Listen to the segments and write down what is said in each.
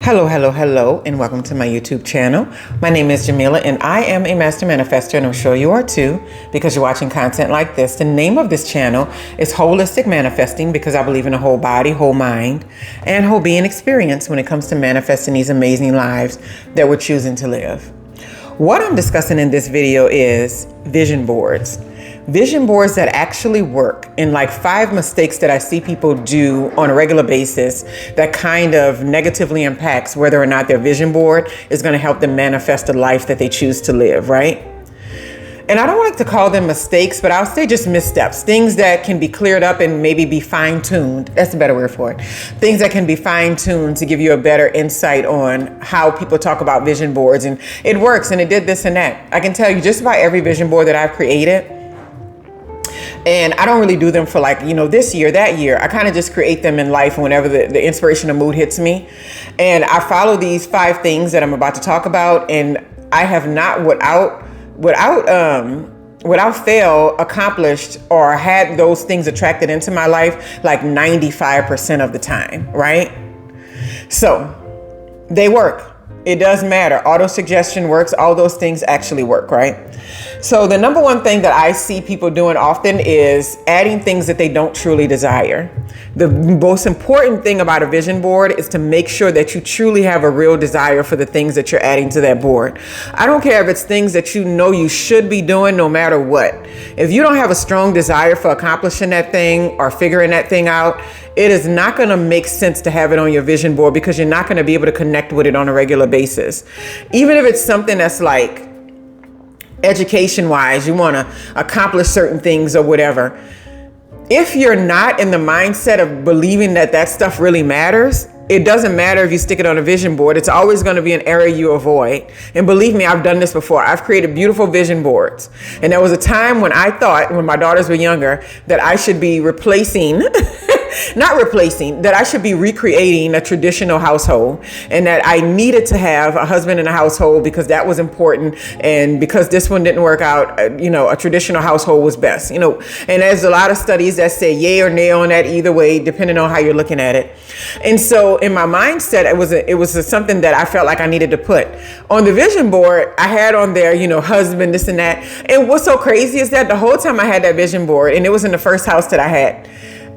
Hello, hello, hello, and welcome to my YouTube channel. My name is Jameelah, and I am a master manifestor, and I'm sure you are too, because you're watching content like this. The name of this channel is Holistic Manifesting, because I believe in a whole body, whole mind, and whole being experience when it comes to manifesting these amazing lives that we're choosing to live. What I'm discussing in this video is vision boards. Vision boards that actually work, and like 5 mistakes that I see people do on a regular basis that kind of negatively impacts whether or not their vision board is going to help them manifest the life that they choose to live, right? And I don't like to call them mistakes, but I'll say just missteps, things that can be cleared up and maybe be fine-tuned. That's a better word for it. Things that can be fine-tuned to give you a better insight on how people talk about vision boards. And it works, and it did this and that. I can tell you just about every vision board that I've created. And I don't really do them for this year, that year. I kind of just create them in life whenever the inspiration or mood hits me. And I follow these 5 things that I'm about to talk about. And I have not without fail accomplished or had those things attracted into my life like 95% of the time, right? So they work. It does matter. Auto-suggestion works. All those things actually work, right? So the number one thing that I see people doing often is adding things that they don't truly desire. The most important thing about a vision board is to make sure that you truly have a real desire for the things that you're adding to that board. I don't care if it's things that you know you should be doing no matter what. If you don't have a strong desire for accomplishing that thing or figuring that thing out, it is not going to make sense to have it on your vision board because you're not going to be able to connect with it on a regular basis. Even if it's something that's like education wise, you want to accomplish certain things or whatever. If you're not in the mindset of believing that that stuff really matters, it doesn't matter if you stick it on a vision board. It's always going to be an area you avoid. And believe me, I've done this before. I've created beautiful vision boards. And there was a time when I thought, when my daughters were younger, that I should be that I should be recreating a traditional household, and that I needed to have a husband in a household because that was important. And because this one didn't work out, a traditional household was best, and there's a lot of studies that say yay or nay on that either way, depending on how you're looking at it. And so in my mindset, it was something that I felt like I needed to put on the vision board. I had on there, husband, this and that. And what's so crazy is that the whole time I had that vision board, and it was in the first house that I had,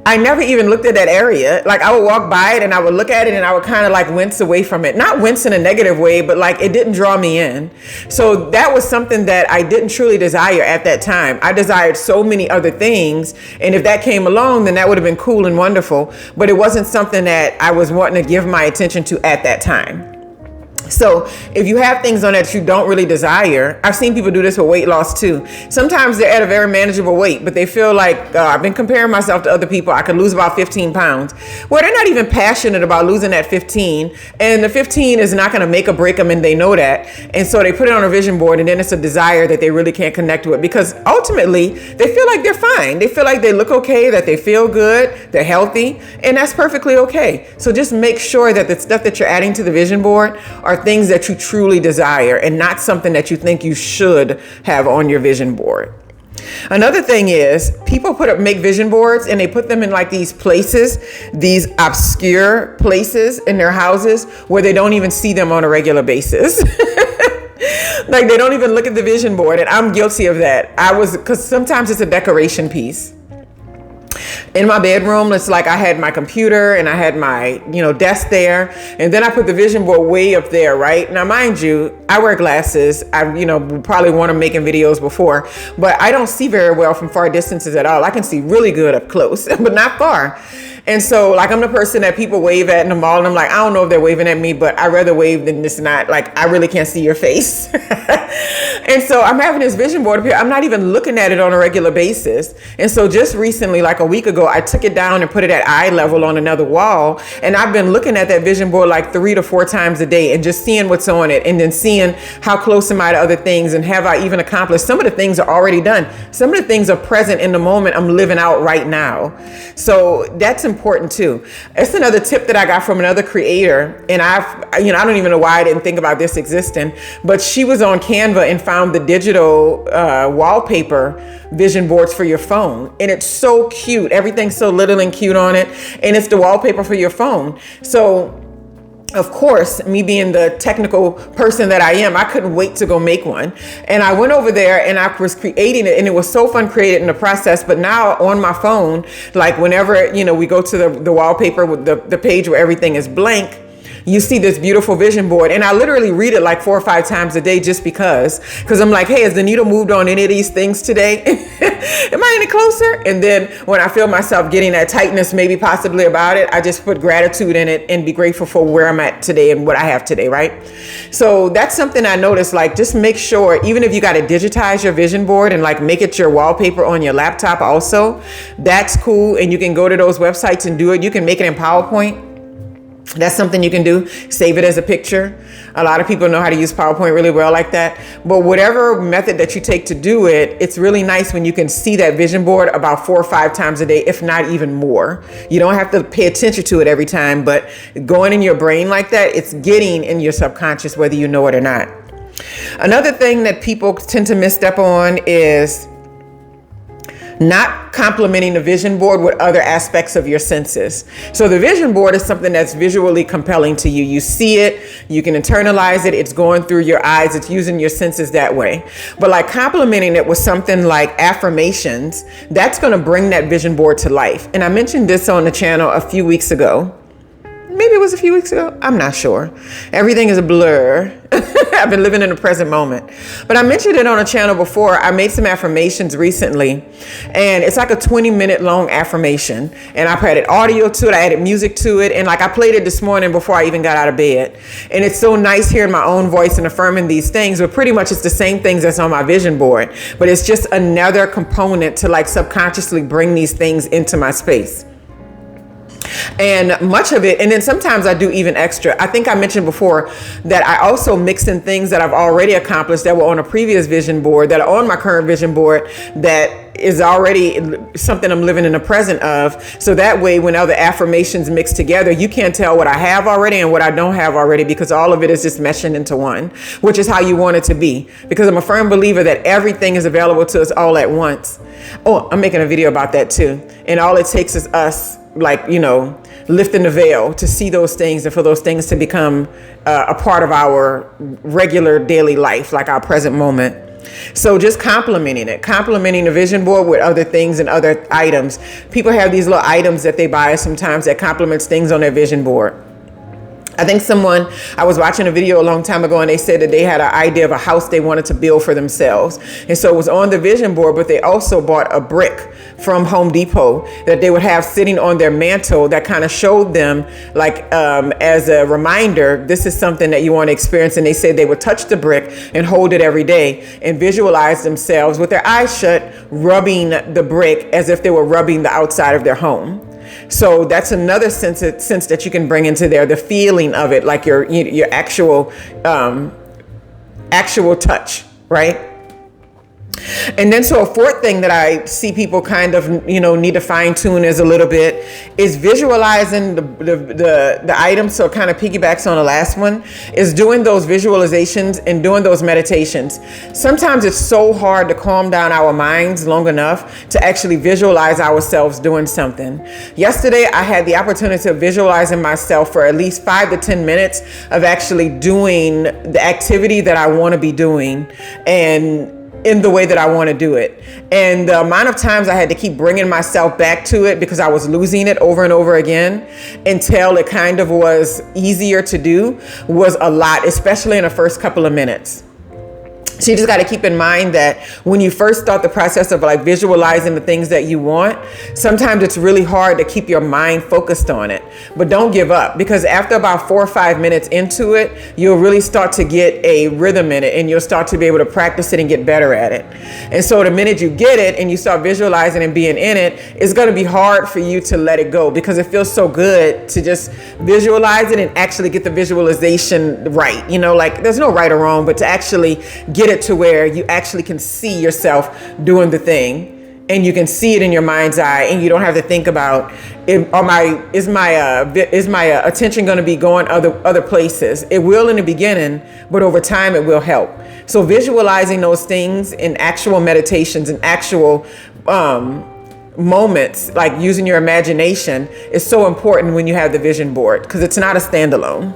I never even looked at that area. Like I would walk by it and I would look at it and I would kind of like wince away from it. Not wince in a negative way, but like it didn't draw me in. So that was something that I didn't truly desire at that time. I desired so many other things. And if that came along, then that would have been cool and wonderful. But it wasn't something that I was wanting to give my attention to at that time. So if you have things on that you don't really desire, I've seen people do this with weight loss too. Sometimes they're at a very manageable weight, but they feel like I've been comparing myself to other people. I could lose about 15 pounds. Well, they're not even passionate about losing that 15, and the 15 is not going to make or break them, and they know that. And so they put it on a vision board, and then it's a desire that they really can't connect with, because ultimately they feel like they're fine. They feel like they look okay, that they feel good, they're healthy, and that's perfectly okay. So just make sure that the stuff that you're adding to the vision board are things that you truly desire and not something that you think you should have on your vision board. Another thing is people make vision boards and they put them in like these places, these obscure places in their houses where they don't even see them on a regular basis. Like they don't even look at the vision board. And I'm guilty of that. Because sometimes it's a decoration piece. In my bedroom, it's like I had my computer and I had my, desk there. And then I put the vision board way up there, right? Now, mind you, I wear glasses. I've, probably worn them making videos before, but I don't see very well from far distances at all. I can see really good up close, but not far. And so like, I'm the person that people wave at in the mall, and I'm like, I don't know if they're waving at me, but I'd rather wave than this not. Like, I really can't see your face. And so I'm having this vision board up here. I'm not even looking at it on a regular basis. And so just recently, like a week ago, I took it down and put it at eye level on another wall. And I've been looking at that vision board like 3 to 4 times a day and just seeing what's on it, and then seeing how close am I to other things, and have I even accomplished. Some of the things are already done. Some of the things are present in the moment I'm living out right now. So that's important too. It's another tip that I got from another creator, and I don't even know why I didn't think about this existing, but she was on Canva and found the digital wallpaper vision boards for your phone, and it's so cute. Everything's so little and cute on it, and it's the wallpaper for your phone. So of course, me being the technical person that I am, I couldn't wait to go make one. And I went over there and I was creating it, and it was so fun creating in the process. But now on my phone, like whenever, we go to the wallpaper with the page where everything is blank, you see this beautiful vision board. And I literally read it like 4 or 5 times a day just because I'm like, hey, has the needle moved on any of these things today? Am I any closer? And then when I feel myself getting that tightness, maybe possibly about it, I just put gratitude in it and be grateful for where I'm at today and what I have today, right? So that's something I noticed, like just make sure, even if you got to digitize your vision board and like make it your wallpaper on your laptop also, that's cool. And you can go to those websites and do it. You can make it in PowerPoint. That's something you can do. Save it as a picture. A lot of people know how to use PowerPoint really well like that. But whatever method that you take to do it, it's really nice when you can see that vision board about 4 or 5 times a day, if not even more. You don't have to pay attention to it every time, but going in your brain like that, it's getting in your subconscious whether you know it or not. Another thing that people tend to misstep on is not complementing the vision board with other aspects of your senses. So the vision board is something that's visually compelling to you. You see it, you can internalize it, it's going through your eyes, it's using your senses that way. But like complementing it with something like affirmations, that's going to bring that vision board to life. And I mentioned this on the channel a few weeks ago. Maybe it was a few weeks ago. I'm not sure. Everything is a blur. I've been living in the present moment. But I mentioned it on a channel before. I made some affirmations recently, and it's like a 20-minute long affirmation. And I added audio to it. I added music to it. And like I played it this morning before I even got out of bed. And it's so nice hearing my own voice and affirming these things. But pretty much it's the same things that's on my vision board. But it's just another component to like subconsciously bring these things into my space. And much of it, and then sometimes I do even extra. I think I mentioned before that I also mix in things that I've already accomplished that were on a previous vision board, that are on my current vision board, that is already something I'm living in the present of. So that way, when other affirmations mix together, you can't tell what I have already and what I don't have already, because all of it is just meshing into one, which is how you want it to be. Because I'm a firm believer that everything is available to us all at once. Oh, I'm making a video about that too. And all it takes is us, lifting the veil to see those things and for those things to become a part of our regular daily life, like our present moment. So just complementing the vision board with other things and other items. People have these little items that they buy sometimes that complements things on their vision board. I think I was watching a video a long time ago, and they said that they had an idea of a house they wanted to build for themselves. And so it was on the vision board, but they also bought a brick from Home Depot that they would have sitting on their mantle that kind of showed them as a reminder, this is something that you want to experience. And they said they would touch the brick and hold it every day and visualize themselves with their eyes shut, rubbing the brick as if they were rubbing the outside of their home. So that's another sense that you can bring into there, the feeling of it, like your actual touch, right? And then so a fourth thing that I see people kind of, need to fine tune is a little bit is visualizing the items. So it kind of piggybacks on the last one, is doing those visualizations and doing those meditations. Sometimes it's so hard to calm down our minds long enough to actually visualize ourselves doing something. Yesterday, I had the opportunity of visualizing myself for at least 5 to 10 minutes of actually doing the activity that I want to be doing, and in the way that I want to do it. And the amount of times I had to keep bringing myself back to it because I was losing it over and over again until it kind of was easier to do was a lot, especially in the first couple of minutes. So you just got to keep in mind that when you first start the process of like visualizing the things that you want, sometimes it's really hard to keep your mind focused on it. But don't give up, because after about 4 or 5 minutes into it, you'll really start to get a rhythm in it, and you'll start to be able to practice it and get better at it. And so the minute you get it and you start visualizing and being in it, it's going to be hard for you to let it go, because it feels so good to just visualize it and actually get the visualization right. Like there's no right or wrong, but to actually get it to where you actually can see yourself doing the thing, and you can see it in your mind's eye, and you don't have to think about is my attention going to be going other places. It will in the beginning, but over time it will help. So visualizing those things in actual meditations and actual moments, like using your imagination, is so important when you have the vision board, because it's not a standalone.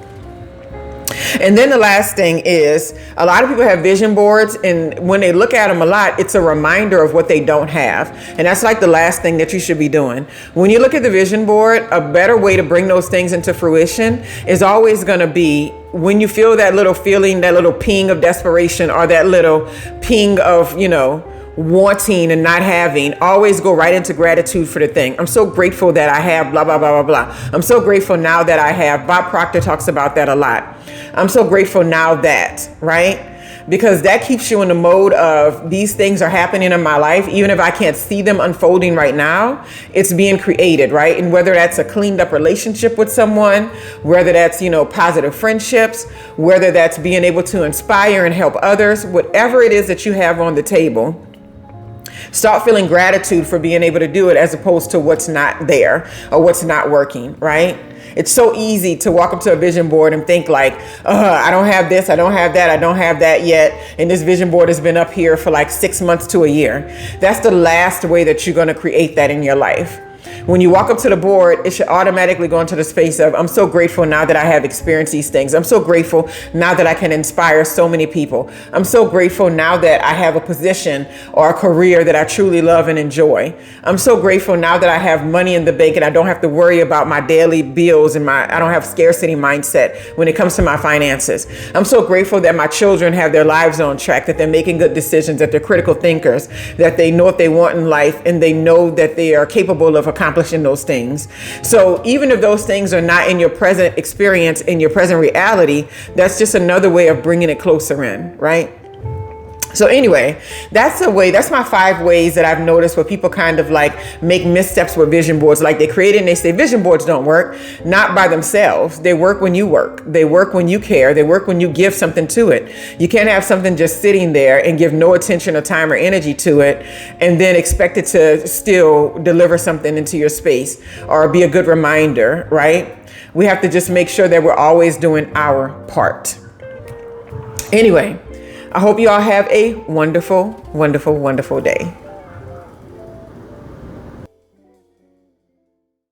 And then the last thing is, a lot of people have vision boards, and when they look at them a lot, it's a reminder of what they don't have. And that's like the last thing that you should be doing. When you look at the vision board, a better way to bring those things into fruition is always going to be when you feel that little feeling, that little ping of desperation, or that little ping of, wanting and not having, always go right into gratitude for the thing. I'm so grateful that I have blah, blah, blah, blah, blah. I'm so grateful now that I have. Bob Proctor talks about that a lot. I'm so grateful now that, right? Because that keeps you in the mode of these things are happening in my life. Even if I can't see them unfolding right now, it's being created, right? And whether that's a cleaned up relationship with someone, whether that's, positive friendships, whether that's being able to inspire and help others, whatever it is that you have on the table, start feeling gratitude for being able to do it as opposed to what's not there or what's not working, right? It's so easy to walk up to a vision board and think like, I don't have this, I don't have that, I don't have that yet. And this vision board has been up here for like 6 months to a year. That's the last way that you're going to create that in your life. When you walk up to the board, it should automatically go into the space of, I'm so grateful now that I have experienced these things. I'm so grateful now that I can inspire so many people. I'm so grateful now that I have a position or a career that I truly love and enjoy. I'm so grateful now that I have money in the bank and I don't have to worry about my daily bills and I don't have scarcity mindset when it comes to my finances. I'm so grateful that my children have their lives on track, that they're making good decisions, that they're critical thinkers, that they know what they want in life and they know that they are capable of accomplishing those things. So even if those things are not in your present experience, in your present reality, that's just another way of bringing it closer in, right? So anyway, that's my 5 ways that I've noticed where people kind of like make missteps with vision boards. Like they create it and they say vision boards don't work, not by themselves. They work when you work. They work when you care. They work when you give something to it. You can't have something just sitting there and give no attention or time or energy to it and then expect it to still deliver something into your space or be a good reminder, right? We have to just make sure that we're always doing our part. Anyway, I hope you all have a wonderful, wonderful, wonderful day.